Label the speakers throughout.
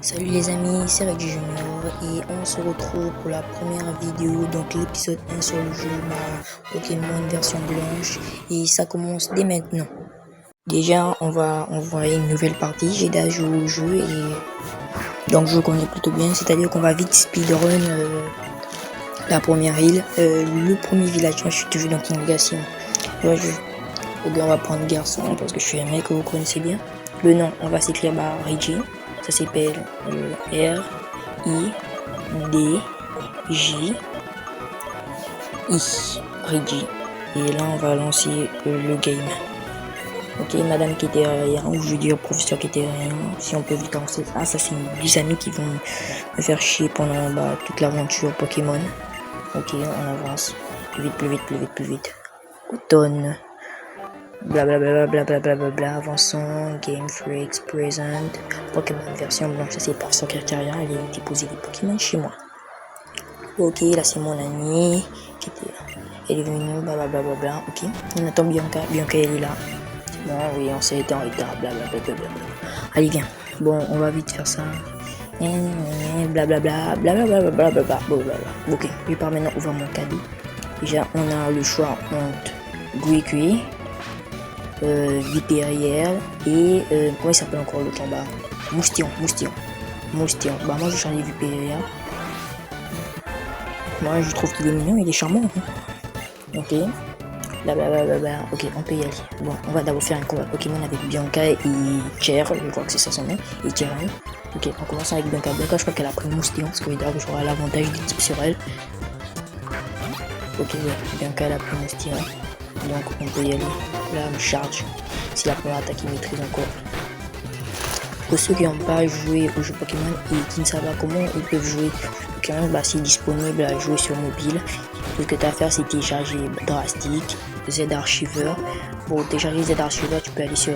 Speaker 1: Salut les amis, c'est Reggie Junior et on se retrouve pour la première vidéo, donc l'épisode 1 sur le jeu Pokémon version blanche et ça commence dès maintenant. Déjà on va envoyer une nouvelle partie, j'ai déjà joué au jeu et donc je connais plutôt bien, c'est-à-dire qu'on va vite speedrun la première île, le premier village. Je suis toujours dans King Legacy. Ouais, on va prendre garçon parce que je suis un mec que vous connaissez bien. Le nom, on va s'écrire Reggie. Ça s'appelle R-I-D-J-I. Reggie. Et là, on va lancer le game. Ok, madame qui était derrière, ou je veux dire professeur qui était derrière, si on peut vite lancer. Ah, ça, c'est des amis qui vont me faire chier pendant toute l'aventure Pokémon. Ok, on avance. Plus vite, plus vite, plus vite, plus vite. Automne. Blablabla, blablabla, avançons, Game Freaks, Present, Pokémon version blanche, ça c'est par secrétariat, elle est déposée des Pokémon chez moi. Ok, là c'est mon amie qui était là. Elle est venue, blablabla, ok. On attend Bianca, Bianca elle est là. Bon, oui, on s'est été en retard, blablabla. Allez, viens. Bon, on va vite faire ça. Blablabla, blablabla. Ok, je pars maintenant ouvrir mon cadeau. Déjà, on a le choix entre Guicui. Vipérière et comment il s'appelle encore l'autre en bas, Moustillon. Bah moi je change Vipérière. Moi je trouve qu'il est mignon, il est charmant. Ok, blablabla. Ok, on peut y aller. Bon, on va d'abord faire un combat Pokémon avec Bianca et Cher, je crois que c'est ça son nom, et Tyranny. Ok, on commence avec Bianca. Bianca, je crois qu'elle a pris Moustillon parce que j'aurai l'avantage du type sur elle. Ok, ouais, Bianca elle a pris Moustillon. Donc on peut y aller. Là, on charge. C'est la première attaque qui maîtrise encore. Pour ceux qui n'ont pas joué au jeu Pokémon et qui ne savent pas comment ils peuvent jouer Pokémon, c'est disponible à jouer sur mobile. Tout ce que tu as à faire, c'est télécharger Drastic, Z-Archiver. Pour télécharger Z-Archiver, tu peux aller sur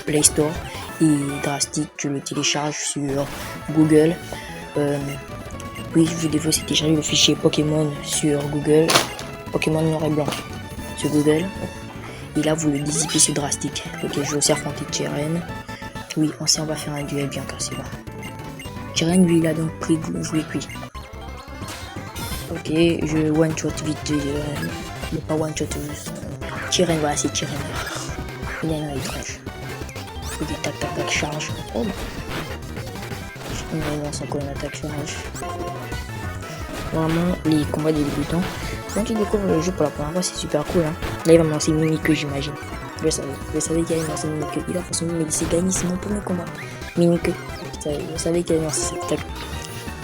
Speaker 1: Play Store et Drastic, tu le télécharges sur Google. Oui, je vais aussi télécharger le fichier Pokémon sur Google, Pokémon noir et blanc sur Google. Et là, vous le dissipez sur Drastic. Ok, je vais aussi affronter Tyranny. Oui, on va faire un duel bien cassé. Bon. Tyranny, lui, il a donc pris Guicui. Ok, je one-shot vite Tyranny. Mais pas one-shot. Tyranny, voilà, c'est Tyranny. Il a une étrange. Ok, tac, charge. Oh non. On lance encore une attaque charge. Vraiment, les combats des débutants. Quand tu découvres le jeu pour la première fois, c'est super cool. Hein. Là, il va me lancer une mini-queue, j'imagine. Je savais qu'il allait me lancer une mini-queue. Il a forcément me laisser gagner, c'est mon premier combat. Mini-queue. Je savais qu'il allait me lancer cette attaque.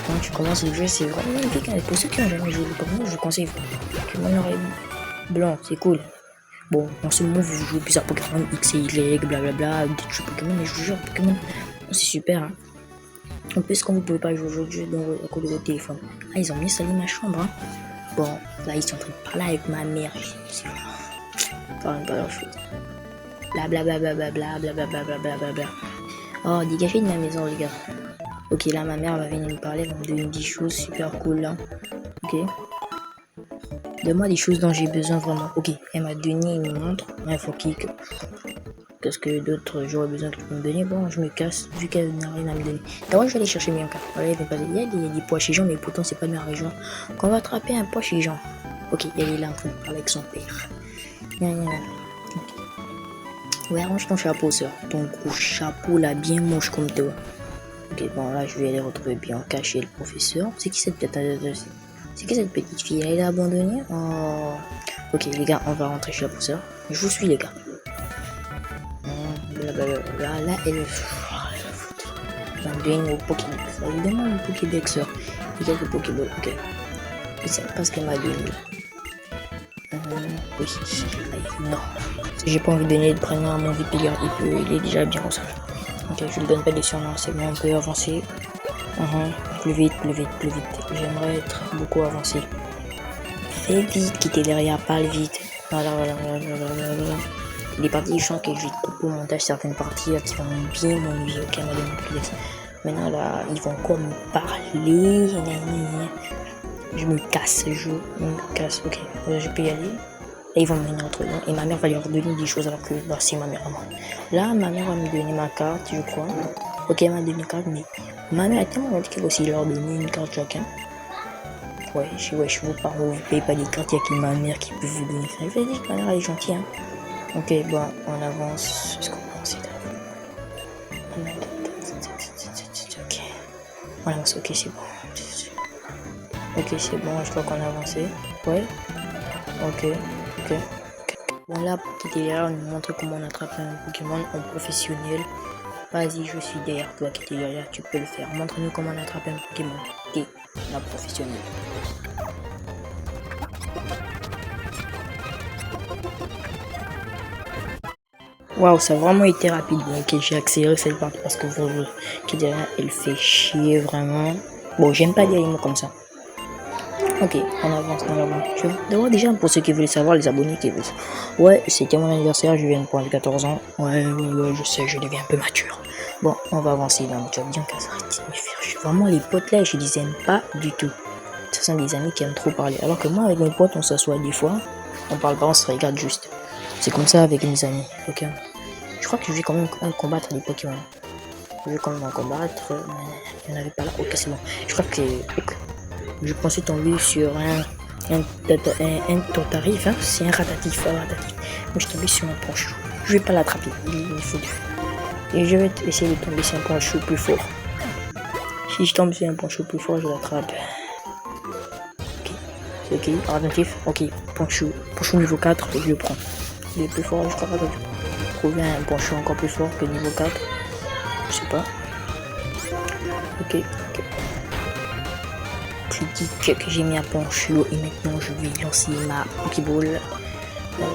Speaker 1: Quand tu commences le jeu, c'est vraiment magnifique. Hein. Pour ceux qui n'ont jamais joué au Pokémon, je conseille. Pokémon noir et blanc, c'est cool. Bon, en ce moment, vous jouez plusieurs Pokémon X et Y, blablabla, des jeux Pokémon, mais je vous jure, Pokémon, c'est super. Hein. En plus, quand vous pouvez pas jouer au jeu à cause de votre téléphone. Ah, ils ont mis ça dans ma chambre. Hein. Bon, là, ils sont en train de parler avec ma mère. Pas leur chose. Blablabla. Oh, dégagez de ma maison, les gars. Ok, là, ma mère va venir me parler, elle va me donner des choses super cool, là. Ok. Donne-moi des choses dont j'ai besoin vraiment. Ok, elle m'a donné une montre. Il faut qu'est-ce que d'autres j'aurais besoin que tu peux me donner. Bon, je me casse, vu qu'elle n'a rien à me donner. D'abord, je vais aller chercher Bianca. Voilà, il y a des pois chez Jean, mais pourtant, c'est pas de ma région. Quand on va attraper un pois chez Jean. Ok, elle est là en train de parler avec son père. Okay. Ouais, range ton chapeau, sœur. Ton gros chapeau là, bien moche comme toi. Ok, bon, là, je vais aller retrouver Bianca chez le professeur. C'est qui cette petite fille? Elle est abandonnée? Oh. Ok, les gars, on va rentrer chez le professeur. Je vous suis, les gars. Là, elle est. On va me donner au Pokédex. Évidemment, mon Pokédex, sœur. Il y a quelques Pokéballs, ok. C'est pas ce qu'elle m'a donné. Oui. Non. J'ai pas envie de donner de prénom à mon Vipérière. Il est déjà bien comme ça. Ok, je lui donne pas des surnoms. C'est bon, on peut avancer. Plus vite. J'aimerais être beaucoup avancé. Fais vite, qui t'est derrière, parle vite. Voilà. Les parties, je sens que je vais couper au montage certaines parties là, qui vont bien m'ennuyer. Ok, madame. Maintenant, là, ils vont encore me parler. Je me casse, ok, je peux y aller. Et ils vont me venir entre eux. Et ma mère va leur donner des choses alors que c'est ma mère à moi. Là, ma mère va me donner ma carte, je crois. Ok, elle m'a donné une carte, mais ma mère a tellement dit qu'elle aussi leur donner une carte chacun. Ouais, je vous parle, vous payez pas des cartes, il y a que ma mère qui peut vous donner ça. Je vais dire que ma mère elle est gentille, hein. Ok, bon, on avance. Est-ce qu'on va avancer là? Ok. On avance, ok, c'est bon. Ok, c'est bon, je crois qu'on a avancé. Ouais. Ok. Bon, là, pour quitter là, on nous montre comment on attrape un Pokémon en professionnel. Vas-y, je suis derrière toi, quitter là, tu peux le faire. Montre-nous comment on attrape un Pokémon. Ok, la professionnelle. Waouh, ça a vraiment été rapide. Ok, j'ai accéléré cette partie parce que vous, Kidera, elle fait chier vraiment. Bon, j'aime pas dire les mots comme ça. Ok, on avance dans l'aventure. D'abord, déjà, pour ceux qui veulent savoir, les abonnés qui veulent. Ouais, c'était mon anniversaire, je viens de prendre 14 ans. Ouais, je sais, je deviens un peu mature. Bon, on va avancer dans le job. Bien qu'à s'arrêter de me faire chier. Vraiment, les potes là, je les aime pas du tout. Ce sont des amis qui aiment trop parler. Alors que moi, avec mes potes, on s'assoit des fois. On parle pas, on se regarde juste. C'est comme ça avec mes amis. Ok. Je crois que je vais quand même combattre des Pokémon. Je vais quand même en combattre. Il n'y en avait pas là. Ok, c'est bon. Je crois que je pensais tomber sur un Tortarif. Hein. C'est un Ratatif. Mais je suis tombé sur un Ponchou. Je vais pas l'attraper. Il faut. Et je vais essayer de tomber sur un Ponchou plus fort. Si je tombe sur un Ponchou plus fort, je l'attrape. Ok. C'est ok. Ratatif. Ok. Ponchou niveau 4, je le prends. Il est plus fort, je crois pas que je trouver un Ponchou encore plus fort que niveau 4. Je sais pas. Ok. Critique que j'ai mis un Ponchou et maintenant je vais lancer ma Pokéball.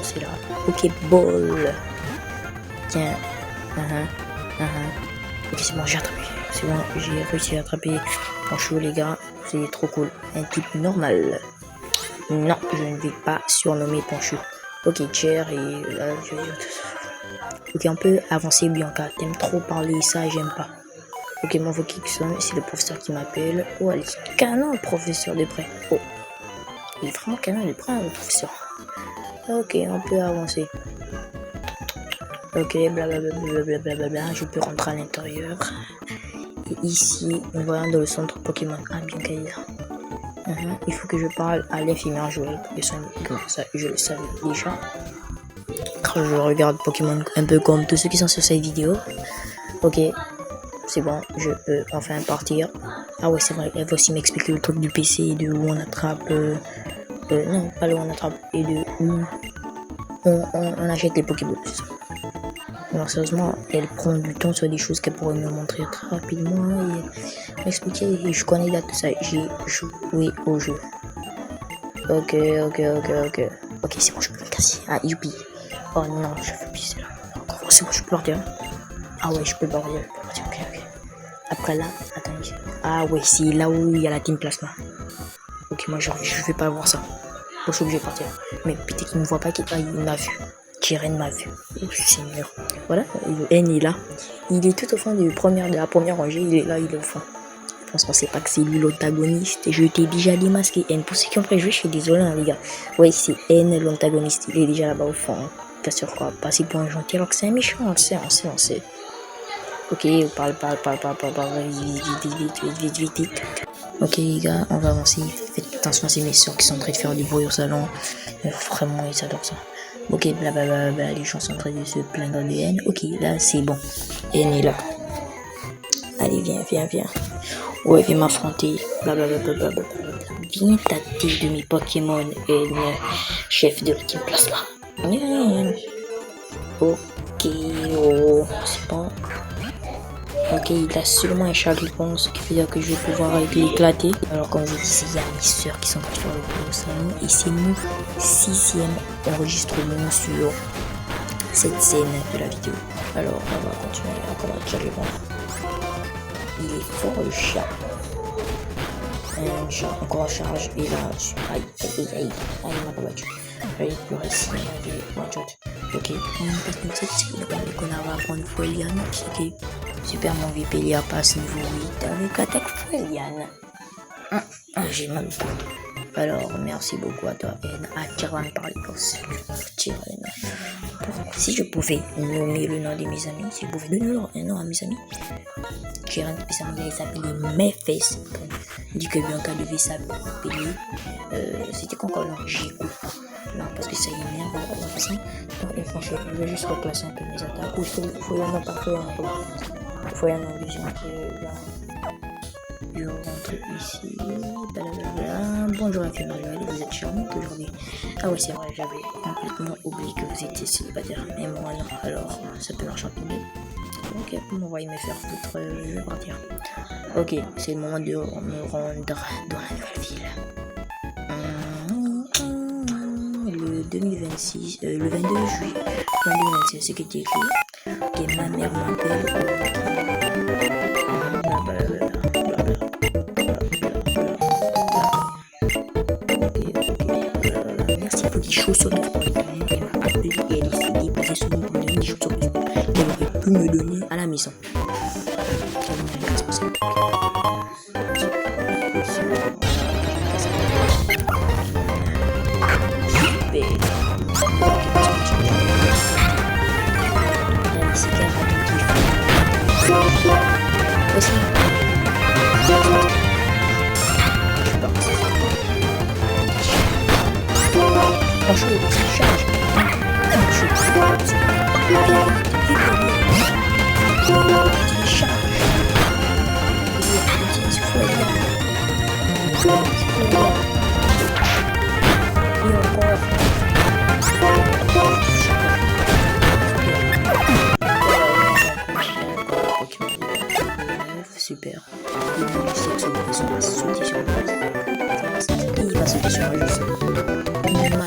Speaker 1: C'est là. Pokéball. Tiens. Ok, c'est bon, j'ai attrapé. C'est bon, j'ai réussi à attraper Ponchou, les gars. C'est trop cool. Un type normal. Non, je ne vais pas surnommer Ponchou. Ok, Cher et ok, on peut avancer, Bianca. T'aimes trop parler, ça j'aime pas. Ok, mon vocal qui sonne, c'est le professeur qui m'appelle. Oh, elle est canon, professeur de près. Oh, il est vraiment canon, il est prêt, le professeur. Ok, on peut avancer. Ok, blablabla, je peux rentrer à l'intérieur. Et ici, on va dans le centre Pokémon. Ah, Bianca est là. Il faut que je parle à l'infirmière Joël pour que ça, je le savais déjà. Quand je regarde Pokémon un peu comme tous ceux qui sont sur cette vidéo. Ok, c'est bon, je peux enfin partir. Ah ouais, c'est vrai, elle va aussi m'expliquer le truc du PC et de où on attrape. Non, pas là où on attrape, et de où on achète les Pokéballs. Alors sérieusement, elle prend du temps sur des choses qu'elle pourrait me montrer très rapidement et m'expliquer. Et je connais là tout ça, j'ai joué au jeu. Ok, c'est bon, je peux me casser. Ah, youpi. Oh non, je fais pisser là. C'est bon, je peux partir. Ah ouais, je peux partir. Ok. Après là, attends. Ah ouais, c'est là où il y a la team plasma. Ok, moi je vais pas voir ça. Moi je suis obligé de partir. Mais peut-être qu'il ne me voit pas, il m'a vu. Jiren m'a vu. Oh seigneur. Voilà, N est là. Il est tout au fond de la première rangée, il est là, il est au fond. Je pensais pas que c'est lui l'antagoniste. Je t'ai déjà démasqué N. Pour ceux qui ont préjugé, je suis désolé hein, les gars. Ouais, c'est N l'antagoniste. Il est déjà là-bas au fond. Hein. T'as sûr quoi, passer pour un gentil alors que c'est un méchant, on le sait. Ok, parle, vite. Ok les gars, on va avancer. Faites attention, c'est mes soeurs qui sont en train de faire du bruit au salon. Vraiment, ils adorent ça. Ok, blablabla, les gens sont en train de se plaindre de N. Ok, là c'est bon. N est là. Allez, viens. Ouais, viens m'affronter. Blablabla. Viens tâter de mes Pokémon N, chef de l'équipe plasma. Ok, oh, c'est bon. Ok, il a seulement un chat réponse, ce qui veut dire que je vais pouvoir l'éclater. Alors comme je disais, il y a mes soeurs qui sont en train de faire le boulot au salon. Et c'est mon 6e enregistrement sur cette scène de la vidéo. Alors on va continuer, encore un chat réponse. Il est fort le chat. Un chat encore en charge. Et là, aïe, il m'a pas battu. Allez, le reste, il y avait one shot. Ok, parce que c'est qu'on va prendre Fuelian. Ok, super, mon VPLA passe niveau 8 avec attaque Fuelian. J'ai mal. Alors, merci beaucoup à toi, N. Attire-la par les gosses. Si je pouvais nommer le nom de mes amis, si je pouvais donner un nom à mes amis, Jiren s'appelait Memphis. On dit que Bianca devait s'appeler. C'était quoi encore là? Jiku. Non, parce que ça énerve de la façon. Donc, franchement, je vais juste reclasser un peu mes attaques. Ou il faut y en avoir parfait. Il faut y en avoir deuxième. Je rentre ici. Blablabla. Bonjour infirmière, vous êtes charmante aujourd'hui. Ah ouais, c'est vrai, j'avais complètement oublié que vous étiez célibataire. Mais moi non, alors ça peut marcher en deux. Ok, on va y me faire foutre, je vais partir. Ok, c'est le moment de me rendre dans la nouvelle ville. Le 2026, le 22 juillet 2026, c'est ce qui était écrit. Ok, ma mère m'appelle. Merci pour les chaussures de sport. Elle m'a appelé et elle s'est déposée sur mon problème des chaussures de sport. Elle aurait pu me donner à la maison. Franchement, il charge. Super. Il va sauter sur le base. Il va sauter sur le jeu. Il m'a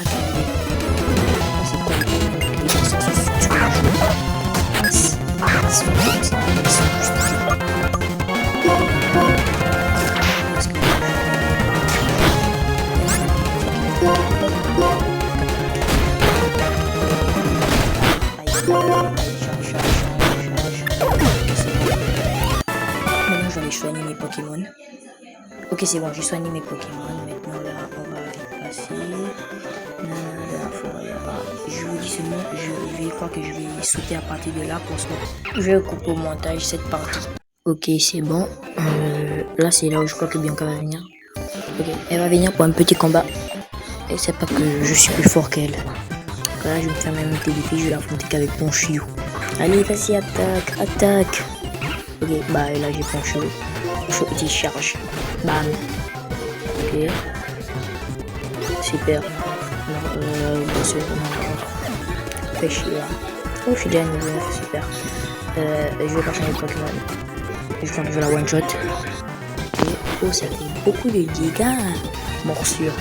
Speaker 1: soigner mes Pokémon. Ok, c'est bon, j'ai soigné mes Pokémon. Maintenant, là, on va passer. Je vous dis seulement, je vais croire que je vais sauter à partir de là parce que je vais couper au montage cette partie. Ok, c'est bon. Là, c'est là où je crois que Bianca va venir. Ok, elle va venir pour un petit combat. Et c'est pas que je suis plus fort qu'elle. Là, je vais me faire même une défi, je vais l'affronter qu'avec mon chiot. Allez, vas-y, attaque. Ok, bah là j'ai mon chiot. Il charge. Bam. Ok. Super. Bien sûr, fait chier là. Oh, je suis déjà niveau 9, super. Je vais pas changer de Pokémon. Je crois que je vais la one shot. Et oh, ça fait beaucoup de dégâts. Morsure.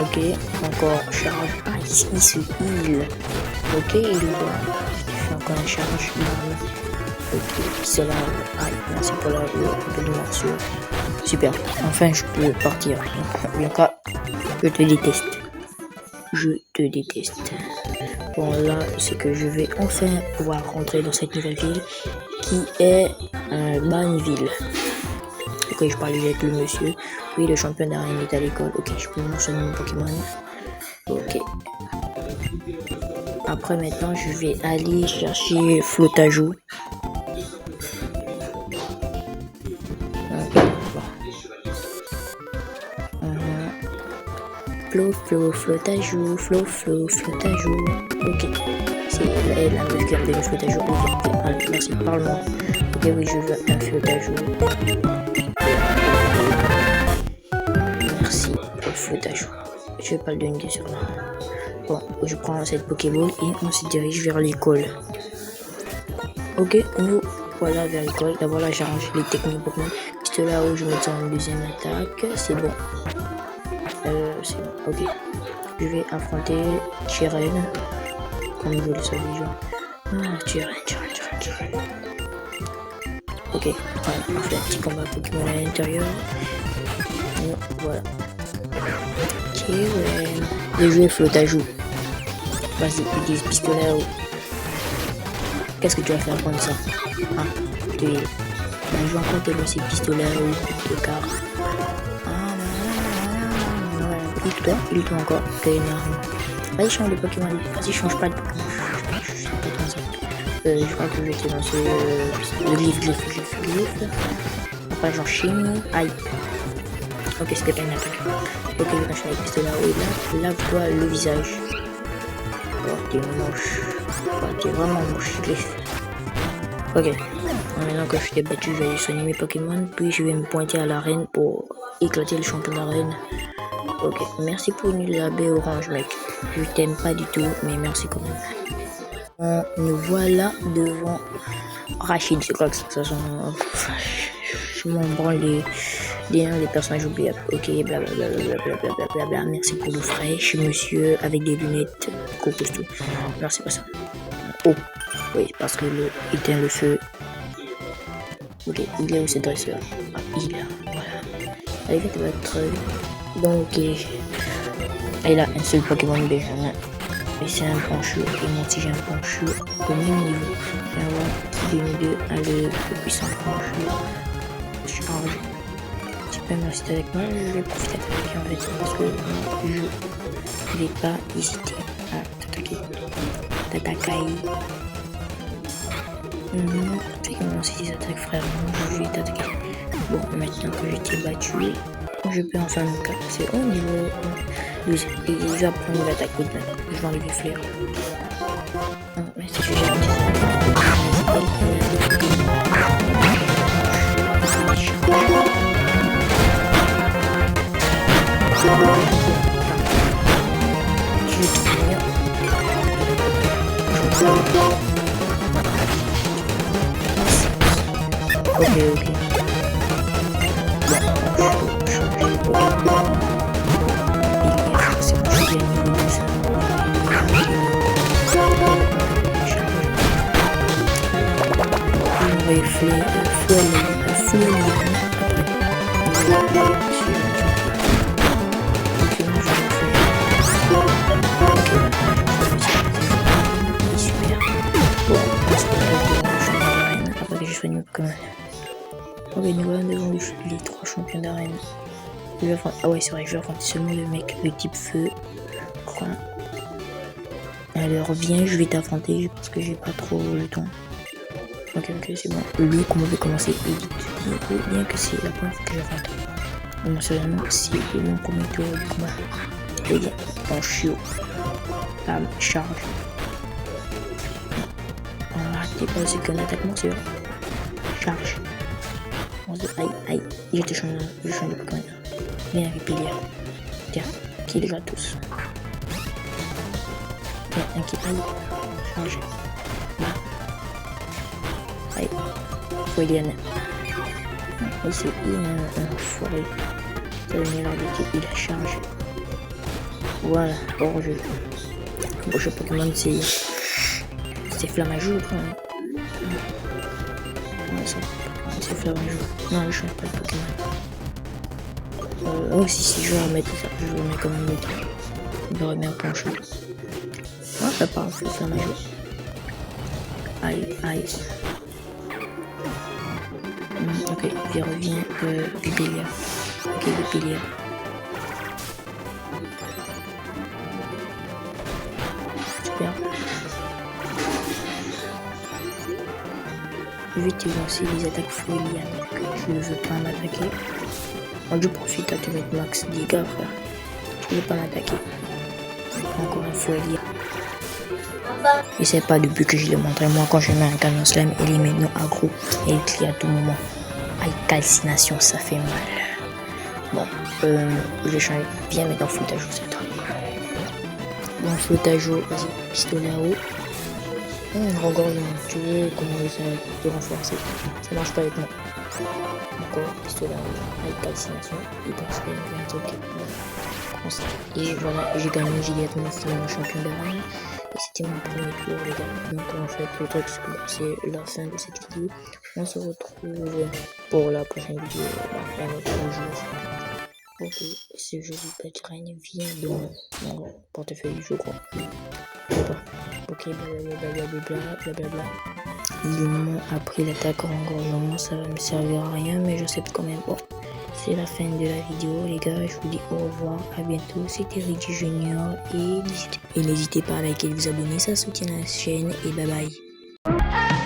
Speaker 1: Ok, encore charge. Ah, ici, il se heal. Ok, il doit. Je fais encore une charge. Ok, c'est là. Aïe, merci pour la peu de morsure. Super, enfin je peux partir. Bianca, je te déteste. Je te déteste. Bon, là, c'est que je vais enfin pouvoir rentrer dans cette nouvelle ville qui est Banville. Ok, je parlais avec le monsieur. Oui, le champion d'arène est à l'école. Ok, je peux mentionner mon Pokémon. Ok. Après, maintenant, je vais aller chercher Flotajou. Ok, bon. Flotajou. Ok. C'est la meuf qui a appelé le Flotajou. Ok, allez, merci, parle-moi. Ok, oui, je veux un Flotajou. Merci pour le Flotajou. Je vais pas le donner sur là. Bon, je prends cette Pokéball et on se dirige vers l'école. Ok, nous voilà vers l'école. D'abord là, j'arrange les techniques Pokémon. C'est là où je me tiens en deuxième attaque. C'est bon. C'est bon, ok. Je vais affronter Jiren. Comme je le savais déjà. Ah, Jiren. Ok, voilà, on fait un petit combat Pokémon à l'intérieur. Voilà. Jiren. Le jeu Flotajou. Vas-y, utilise pistolet. Qu'est-ce que tu vas faire prendre ça? Ah, je vais encore te lancer pistolet ou de car. il doit encore. Ok, énorme. Vas-y, change de Pokémon. Vas-y, change pas de Pokémon. Je crois que je vais te lancer le glyphe. Après, genre chimie. Aïe. Ok, c'était pas une attaque. Ok, je vais enchaîner avec pistolet là. Lave-toi le visage. Oh, t'es moche. Oh, t'es vraiment moche, glyphe. Ok. Maintenant que je t'ai battu, je vais soigner mes Pokémon. Puis je vais me pointer à l'arène pour éclater le champion d'arène. Ok, merci pour la baie orange, mec. Je t'aime pas du tout, mais merci quand même. Nous voilà devant Rachid. C'est quoi que ça sent? Je m'en branle les personnages oubliables. Ok, blablabla. Merci pour l'eau fraîche, monsieur avec des lunettes cocosto. Merci pas ça. Oh, oui, parce que l'eau éteint le feu. Ok, il est où ce dresseur? Ah, il est là, voilà. Allez, vite, votre. Donc, il a un seul Pokémon Béjana. Et c'est un Panchou. Et moi aussi j'ai un Panchou au même niveau. Et on va qui de nous deux a le plus puissant Panchou. Charge. Tu peux me rester avec moi, je vais profiter d'attaquer en fait. Parce que je vais pas hésiter à t'attaquer. Tu sais comment c'est des attaques, frère. Je vais t'attaquer. Bon, maintenant que je t'ai battu, je peux enfin me casser au niveau 12. Et il va prendre l'attaque au dedans. Je vais enlever flair. Non, mais c'est que j'ai Ok. Ok, nous voilà devant les 3 champions d'arène. Ah ouais, c'est vrai, je vais affronter seulement le mec de type feu. Quoi. Alors viens, je vais t'affronter parce que j'ai pas trop le temps. Ok, c'est bon. Lui, comment on va commencer vite. Bien que c'est la première fois que j'affronte. Bon, sérieusement, c'est mon premier tour du combat. Et bien, en chiot. Bam, charge. On va rater pas c'est qu'un attaquement, c'est vrai. Charge. Aïe, il était change de Pokémon. Viens avec Pilier. Tiens, qui les tous. Tiens, un qui aille. Charge. Là. Aïe. Fouilienne. Ici, il y a un forêt. Ça va venir l'équipe, il a charge. Voilà, hors jeu. Le prochain Pokémon, c'est Flamajou, je crois. C'est Flamajou. Non, je change pas de Pokémon. Oh, si je vais remettre ça, je vais remettre quand même le temps. Je vais remettre un Panchou. Ah, ça part, c'est Flamajou. Aïe. Ok, il revient Vipélia. Ok, Vipélia. Super. Je vais te lancer les attaques fouillières. Je ne veux pas m'attaquer. Je profite à te mettre max dégâts, frère. Je ne veux pas m'attaquer. Encore un fouillier. Et c'est pas depuis que je l'ai montré. Moi, quand je mets un canon slam, il est maintenant aggro et il crie à tout moment. Aïe, calcination, ça fait mal. Bon, je vais changer bien, mais dans flottage, c'est toi. Bon, flottage, vas-y, pistolet à eau. Regorgement, tu veux comment ça te renforcer. Ça marche pas avec moi. Encore, pistolet à eau, aïe, calcination. Il pense qu'il y a un truc. Et voilà, j'ai gagné immédiatement, c'était mon champion d'arène. Et c'était mon premier tour, les gars. Donc en fait, le truc, c'est la fin de cette vidéo. On se retrouve pour la prochaine vidéo, un autre jour. Ok, ce jeu du Patreon vient de mon portefeuille, je crois. Ok, blablabla. Ils m'ont appris l'attaque en engorgement, ça va me servir à rien, mais je sais quand même pas. c'est la fin de la vidéo les gars, je vous dis au revoir, à bientôt, c'était Ricky Junior et n'hésitez pas à liker et vous abonner, ça soutient la chaîne et bye bye.